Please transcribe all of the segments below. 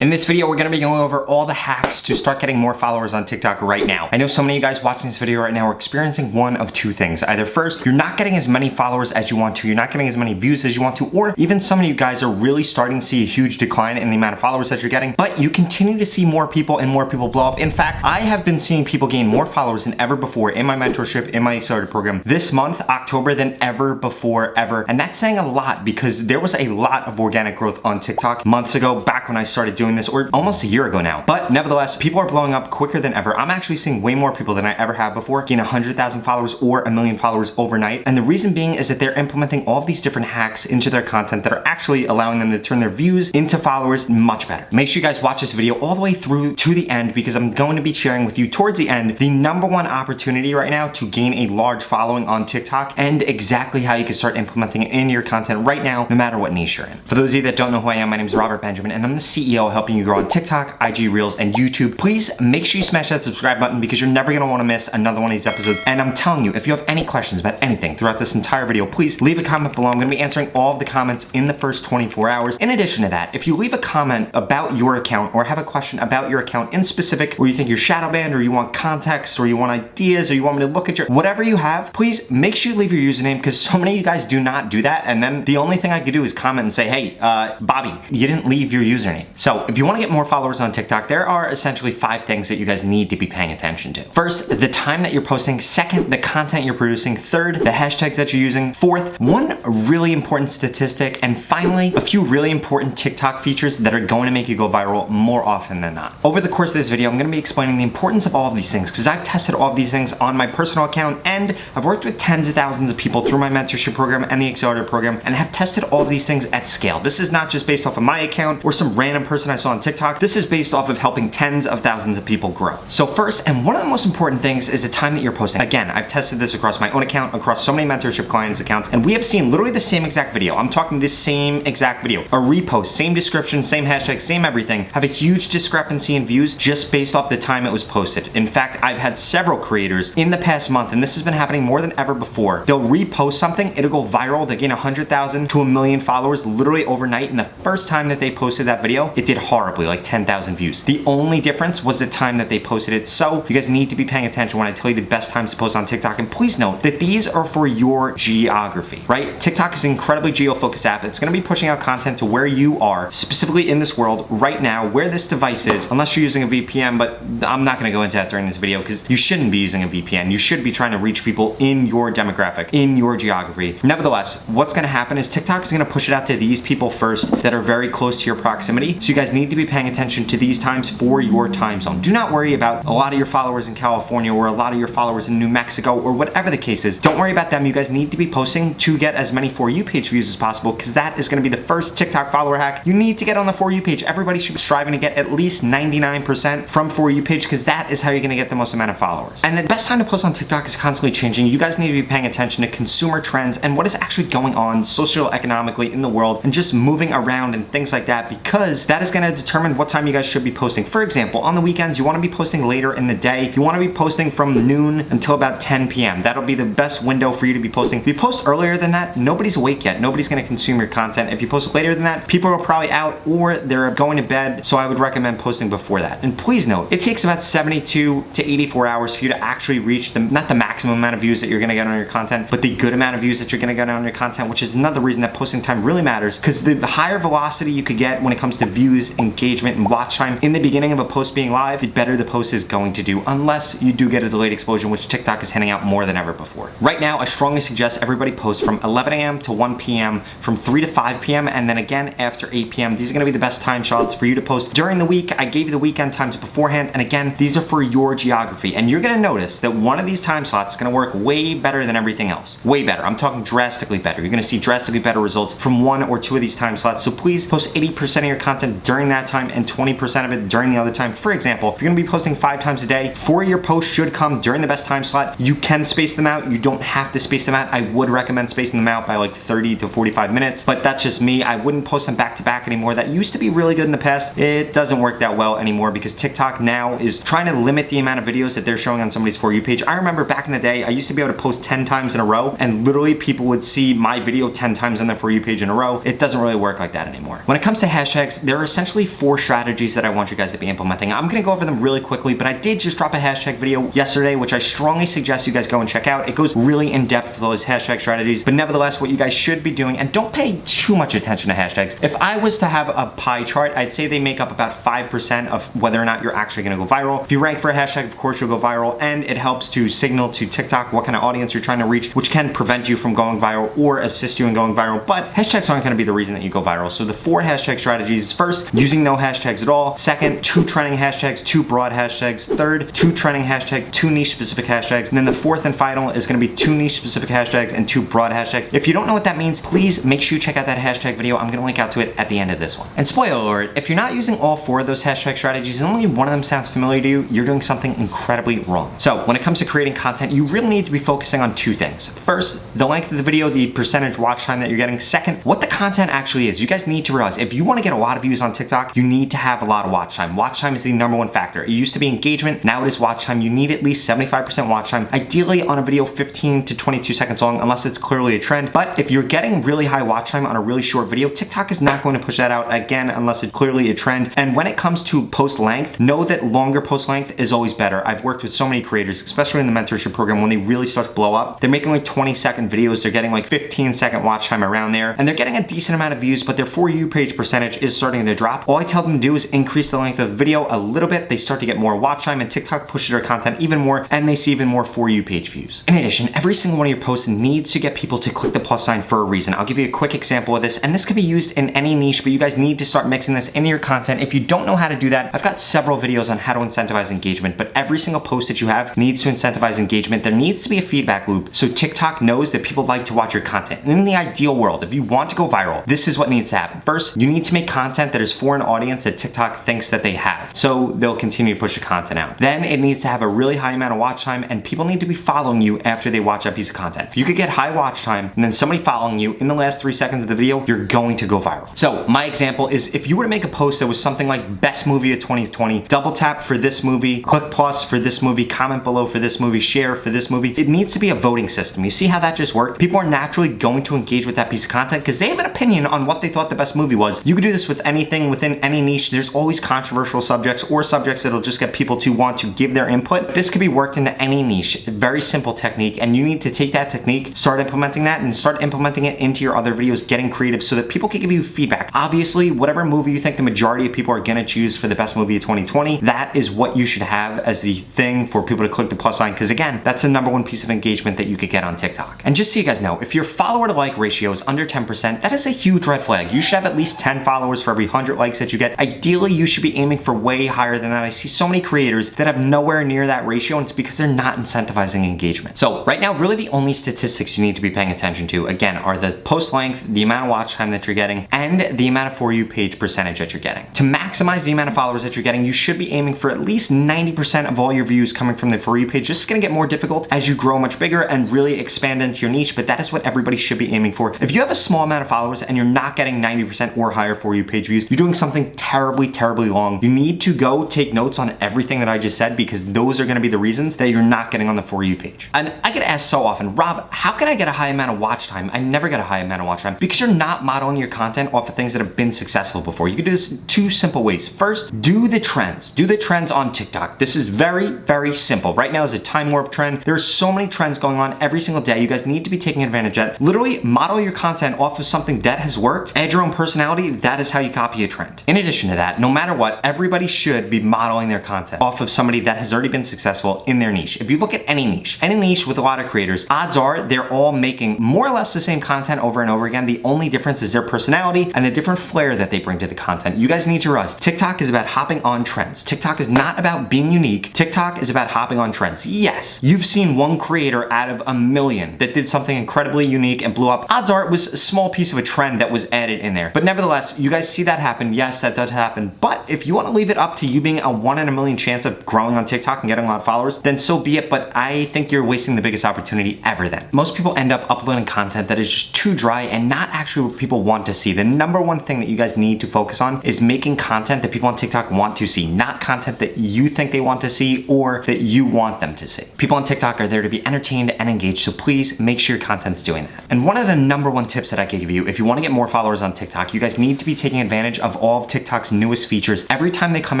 In this video, we're gonna be going over all the hacks to start getting more followers on TikTok right now. I know so many of you guys watching this video right now are experiencing one of two things. Either first, you're not getting as many followers as you want to, you're not getting as many views as you want to, or even some of you guys are really starting to see a huge decline in the amount of followers that you're getting, but you continue to see more people and more people blow up. In fact, I have been seeing people gain more followers than ever before in my mentorship, in my accelerator program this month, October, than ever before, ever. And that's saying a lot because there was a lot of organic growth on TikTok months ago, back when I started doing this, or almost a year ago now. But nevertheless, people are blowing up quicker than ever. I'm actually seeing way more people than I ever have before gain 100,000 followers or 1 million followers overnight. And the reason being is that they're implementing all of these different hacks into their content that are actually allowing them to turn their views into followers much better. Make sure you guys watch this video all the way through to the end because I'm going to be sharing with you towards the end the #1 opportunity right now to gain a large following on TikTok and exactly how you can start implementing it in your content right now, no matter what niche you're in. For those of you that don't know who I am, my name is Robert Benjamin and I'm the CEO helping you grow on TikTok, IG Reels, and YouTube. Please make sure you smash that subscribe button because you're never gonna wanna miss another one of these episodes. And I'm telling you, if you have any questions about anything throughout this entire video, please leave a comment below. I'm gonna be answering all of the comments in the first 24 hours. In addition to that, if you leave a comment about your account or have a question about your account in specific, or you think you're shadow banned, or you want context, or you want ideas, or you want me to look at your, whatever you have, please make sure you leave your username because so many of you guys do not do that. And then the only thing I could do is comment and say, hey, Bobby, you didn't leave your username. So if you wanna get more followers on TikTok, there are essentially 5 things that you guys need to be paying attention to. First, the time that you're posting. Second, the content you're producing. Third, the hashtags that you're using. Fourth, one really important statistic. And finally, a few really important TikTok features that are going to make you go viral more often than not. Over the course of this video, I'm going to be explaining the importance of all of these things because I've tested all of these things on my personal account and I've worked with tens of thousands of people through my mentorship program and the accelerator program and have tested all of these things at scale. This is not just based off of my account or some random person I saw on TikTok. This is based off of helping tens of thousands of people grow. So first, and one of the most important things is the time that you're posting. Again, I've tested this across my own account, across so many mentorship clients' accounts, and we have seen literally the same exact video. I'm talking this same exact video. A repost, same description, same hashtag, same everything, have a huge discrepancy in views just based off the time it was posted. In fact, I've had several creators in the past month, and this has been happening more than ever before. They'll repost something, it'll go viral, they gain 100,000 to 1 million followers literally overnight, and the first time that they posted that video, it did horribly, like 10,000 views. The only difference was the time that they posted it. So you guys need to be paying attention when I tell you the best times to post on TikTok. And please note that these are for your geography, right? TikTok is an incredibly geo-focused app. It's gonna be pushing out content to where you are, specifically in this world right now, where this device is, unless you're using a VPN, but I'm not gonna go into that during this video because you shouldn't be using a VPN. You should be trying to reach people in your demographic, in your geography. Nevertheless, what's gonna happen is TikTok is gonna push it out to these people first that are very close to your proximity. So you guys need to be paying attention to these times for your time zone. Do not worry about a lot of your followers in California or a lot of your followers in New Mexico or whatever the case is. Don't worry about them. You guys need to be posting to get as many For You page views as possible because that is going to be the first TikTok follower hack you need to get on the For You page. Everybody should be striving to get at least 99% from For You page because that is how you're going to get the most amount of followers. And the best time to post on TikTok is constantly changing. You guys need to be paying attention to consumer trends and what is actually going on socio-economically in the world and just moving around and things like that because that is going to determine what time you guys should be posting. For example, on the weekends, you want to be posting later in the day. You want to be posting from noon until about 10 p.m. That'll be the best window for you to be posting. If you post earlier than that, nobody's awake yet. Nobody's going to consume your content. If you post later than that, people are probably out or they're going to bed. So I would recommend posting before that. And please note, it takes about 72 to 84 hours for you to actually reach the, not the maximum amount of views that you're going to get on your content, but the good amount of views that you're going to get on your content, which is another reason that posting time really matters because the higher velocity you could get when it comes to views, engagement, and watch time in the beginning of a post being live, the better the post is going to do, unless you do get a delayed explosion, which TikTok is handing out more than ever before. Right now, I strongly suggest everybody post from 11 a.m. to 1 p.m., from 3 to 5 p.m., and then again after 8 p.m. These are gonna be the best time slots for you to post during the week. I gave you the weekend times beforehand, and again, these are for your geography. And you're gonna notice that one of these time slots is gonna work way better than everything else. Way better. I'm talking drastically better. You're gonna see drastically better results from 1 or 2 of these time slots. So please post 80% of your content during that time and 20% of it during the other time. For example, if you're gonna be posting 5 times a day, 4 of your posts should come during the best time slot. You can space them out. You don't have to space them out. I would recommend spacing them out by like 30 to 45 minutes, but that's just me. I wouldn't post them back to back anymore. That used to be really good in the past. It doesn't work that well anymore because TikTok now is trying to limit the amount of videos that they're showing on somebody's For You page. I remember back in the day, I used to be able to post 10 times in a row and literally people would see my video 10 times on their For You page in a row. It doesn't really work like that anymore. When it comes to hashtags, there are essentially essentially 4 strategies that I want you guys to be implementing. I'm gonna go over them really quickly, but I did just drop a hashtag video yesterday, which I strongly suggest you guys go and check out. It goes really in depth with those hashtag strategies, but nevertheless, what you guys should be doing, and don't pay too much attention to hashtags. If I was to have a pie chart, I'd say they make up about 5% of whether or not you're actually gonna go viral. If you rank for a hashtag, of course you'll go viral, and it helps to signal to TikTok what kind of audience you're trying to reach, which can prevent you from going viral or assist you in going viral, but hashtags aren't gonna be the reason that you go viral. So the 4 hashtag strategies: first, using no hashtags at all; second, 2 trending hashtags, 2 broad hashtags; third, 2 trending hashtags, 2 niche specific hashtags; and then the 4th and final is gonna be 2 niche specific hashtags and 2 broad hashtags. If you don't know what that means, please make sure you check out that hashtag video. I'm gonna link out to it at the end of this one. And spoiler alert, if you're not using all 4 of those hashtag strategies and only one of them sounds familiar to you, you're doing something incredibly wrong. So when it comes to creating content, you really need to be focusing on 2 things. First, the length of the video, the percentage watch time that you're getting. Second, what the content actually is. You guys need to realize, if you wanna get a lot of views on TikTok, you need to have a lot of watch time. Watch time is the #1 factor. It used to be engagement, now it is watch time. You need at least 75% watch time, ideally on a video 15 to 22 seconds long, unless it's clearly a trend. But if you're getting really high watch time on a really short video, TikTok is not going to push that out, again, unless it's clearly a trend. And when it comes to post length, know that longer post length is always better. I've worked with so many creators, especially in the mentorship program, when they really start to blow up, they're making like 20-second videos, they're getting like 15-second watch time around there, and they're getting a decent amount of views, but their For You page percentage is starting to drop. All I tell them to do is increase the length of the video a little bit. They start to get more watch time, and TikTok pushes their content even more, and they see even more For You page views. In addition, every single one of your posts needs to get people to click the plus sign for a reason. I'll give you a quick example of this, and this can be used in any niche, but you guys need to start mixing this into your content. If you don't know how to do that, I've got several videos on how to incentivize engagement, but every single post that you have needs to incentivize engagement. There needs to be a feedback loop so TikTok knows that people like to watch your content. And in the ideal world, if you want to go viral, this is what needs to happen. First, you need to make content that is for an audience that TikTok thinks that they have, so they'll continue to push the content out. Then it needs to have a really high amount of watch time, and people need to be following you after they watch that piece of content. If you could get high watch time and then somebody following you in the last 3 seconds of the video, you're going to go viral. So my example is, if you were to make a post that was something like best movie of 2020, double tap for this movie, click plus for this movie, comment below for this movie, share for this movie, it needs to be a voting system. You see how that just worked? People are naturally going to engage with that piece of content because they have an opinion on what they thought the best movie was. You could do this with anything within any niche. There's always controversial subjects or subjects that'll just get people to want to give their input. This could be worked into any niche. Very simple technique, and you need to take that technique, start implementing that, and start implementing it into your other videos, getting creative so that people can give you feedback. Obviously, whatever movie you think the majority of people are gonna choose for the best movie of 2020, that is what you should have as the thing for people to click the plus sign, because again, that's the #1 piece of engagement that you could get on TikTok. And just so you guys know, if your follower to like ratio is under 10%, that is a huge red flag. You should have at least 10 followers for every 100 likes that you get. Ideally, you should be aiming for way higher than that. I see so many creators that have nowhere near that ratio, and it's because they're not incentivizing engagement. So right now, really the only statistics you need to be paying attention to, again, are the post length, the amount of watch time that you're getting, and the amount of For You page percentage that you're getting. To maximize the amount of followers that you're getting, you should be aiming for at least 90% of all your views coming from the For You page. This is gonna get more difficult as you grow much bigger and really expand into your niche, but that is what everybody should be aiming for. If you have a small amount of followers and you're not getting 90% or higher For You page views, you're doing something terribly, terribly wrong. You need to go take notes on everything that I just said, because those are gonna be the reasons that you're not getting on the For You page. And I get asked so often, Rob, how can I get a high amount of watch time? I never get a high amount of watch time. Because you're not modeling your content off of things that have been successful before. You can do this in 2 simple ways. First, do the trends. Do the trends on TikTok. This is very, very simple. Right now is a time warp trend. There's so many trends going on every single day. You guys need to be taking advantage of it. Literally model your content off of something that has worked. Add your own personality. That is how you copy a trend. In addition to that, no matter what, everybody should be modeling their content off of somebody that has already been successful in their niche. If you look at any niche with a lot of creators, odds are they're all making more or less the same content over and over again. The only difference is their personality and the different flair that they bring to the content. You guys need to realize TikTok is about hopping on trends. TikTok is not about being unique. TikTok is about hopping on trends. Yes, you've seen one creator out of a million that did something incredibly unique and blew up. Odds are it was a small piece of a trend that was added in there. But nevertheless, you guys see that happen. Yes, that does happen. But if you want to leave it up to you being a 1 in a million chance of growing on TikTok and getting a lot of followers, then so be it. But I think you're wasting the biggest opportunity ever then. Most people end up uploading content that is just too dry and not actually what people want to see. The #1 thing that you guys need to focus on is making content that people on TikTok want to see, not content that you think they want to see or that you want them to see. People on TikTok are there to be entertained and engaged, so please make sure your content's doing that. And one of the #1 tips that I can give you, if you want to get more followers on TikTok, you guys need to be taking advantage of all of TikTok's newest features. Every time they come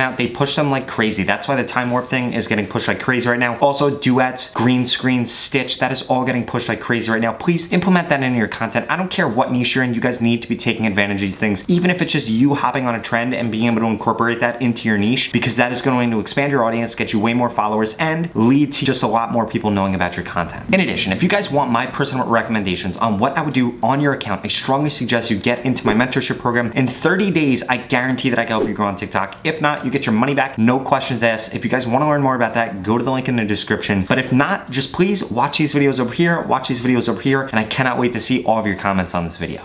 out, they push them like crazy. That's why the time warp thing is getting pushed like crazy right now. Also, duets, green screen, stitch, that is all getting pushed like crazy right now. Please implement that into your content. I don't care what niche you're in, you guys need to be taking advantage of these things, even if it's just you hopping on a trend and being able to incorporate that into your niche, because that is going to expand your audience, get you way more followers, and lead to just a lot more people knowing about your content. In addition, if you guys want my personal recommendations on what I would do on your account, I strongly suggest you get into my mentorship program. In 30 days, I guarantee that I can help you grow on TikTok. If not, you get your money back, no questions asked. If you guys want to learn more about that, go to the link in the description. But if not, just please watch these videos over here, watch these videos over here, and I cannot wait to see all of your comments on this video.